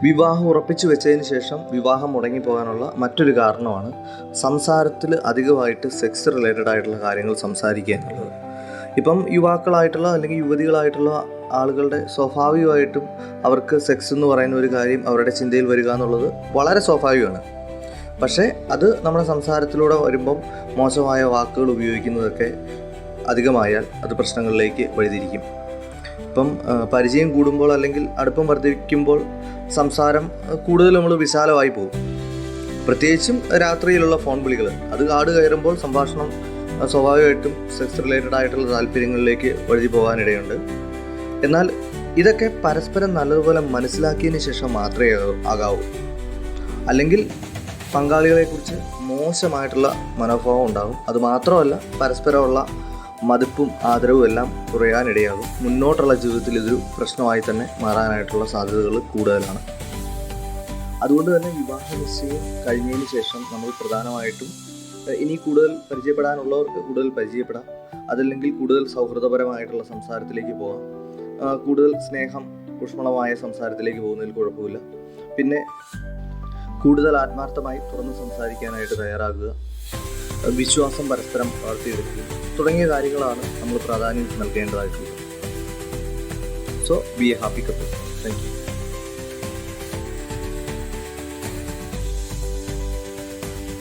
വിവാഹം ഉറപ്പിച്ചു വെച്ചതിന് ശേഷം വിവാഹം മുടങ്ങിപ്പോകാനുള്ള മറ്റൊരു കാരണമാണ് സംസാരത്തിൽ അധികമായിട്ട് സെക്സ് റിലേറ്റഡ് ആയിട്ടുള്ള കാര്യങ്ങൾ സംസാരിക്കുക എന്നുള്ളത്. ഇപ്പം യുവാക്കളായിട്ടുള്ള അല്ലെങ്കിൽ യുവതികളായിട്ടുള്ള ആളുകളുടെ സ്വാഭാവികമായിട്ടും അവർക്ക് സെക്സ് എന്ന് പറയുന്ന ഒരു കാര്യം അവരുടെ ചിന്തയിൽ വരിക എന്നുള്ളത് വളരെ സ്വാഭാവികമാണ്. പക്ഷേ അത് നമ്മുടെ സംസാരത്തിലൂടെ വരുമ്പം മോശമായ വാക്കുകൾ ഉപയോഗിക്കുന്നതൊക്കെ അധികമായാൽ അത് പ്രശ്നങ്ങളിലേക്ക് വഴിതിരിക്കും. ഇപ്പം പരിചയം കൂടുമ്പോൾ അല്ലെങ്കിൽ അടുപ്പം വർദ്ധിക്കുമ്പോൾ സംസാരം കൂടുതൽ നമ്മൾ വിശാലമായി പോകും. പ്രത്യേകിച്ചും രാത്രിയിലുള്ള ഫോൺ വിളികൾ, അത് കാട് കയറുമ്പോൾ സംഭാഷണം സ്വാഭാവികമായിട്ടും സെക്സ് റിലേറ്റഡ് ആയിട്ടുള്ള താല്പര്യങ്ങളിലേക്ക് വഴുതി പോകാനിടയുണ്ട്. എന്നാൽ ഇതൊക്കെ പരസ്പരം നല്ലതുപോലെ മനസ്സിലാക്കിയതിന് ശേഷം മാത്രമേ ആകാവൂ. അല്ലെങ്കിൽ പങ്കാളികളെക്കുറിച്ച് മോശമായിട്ടുള്ള മനോഭാവം ഉണ്ടാകും. അതുമാത്രമല്ല, പരസ്പരമുള്ള മതിപ്പും ആദരവും എല്ലാം കുറയാനിടയാകും. മുന്നോട്ടുള്ള ജീവിതത്തിൽ ഇതൊരു പ്രശ്നമായി തന്നെ മാറാനായിട്ടുള്ള സാധ്യതകൾ കൂടുതലാണ്. അതുകൊണ്ട് തന്നെ വിവാഹ നിശ്ചയം കഴിഞ്ഞതിന് ശേഷം നമ്മൾ പ്രധാനമായിട്ടും ഇനി കൂടുതൽ പരിചയപ്പെടാനുള്ളവർക്ക് കൂടുതൽ പരിചയപ്പെടാം. അതല്ലെങ്കിൽ കൂടുതൽ സൗഹൃദപരമായിട്ടുള്ള സംസാരത്തിലേക്ക് പോകാം. കൂടുതൽ സ്നേഹം ഊഷ്മളമായ സംസാരത്തിലേക്ക് പോകുന്നതിൽ കുഴപ്പമില്ല. പിന്നെ കൂടുതൽ ആത്മാർത്ഥമായി തുറന്ന് സംസാരിക്കാനായിട്ട് തയ്യാറാകുക, വിശ്വാസം പരസ്പരം വളർത്തിയെടുക്കുക തുടങ്ങിയ കാര്യങ്ങളാണ് നമ്മൾ പ്രാധാന്യം നൽകേണ്ടതായിട്ടുള്ളത്. So be a happy couple. Thank U.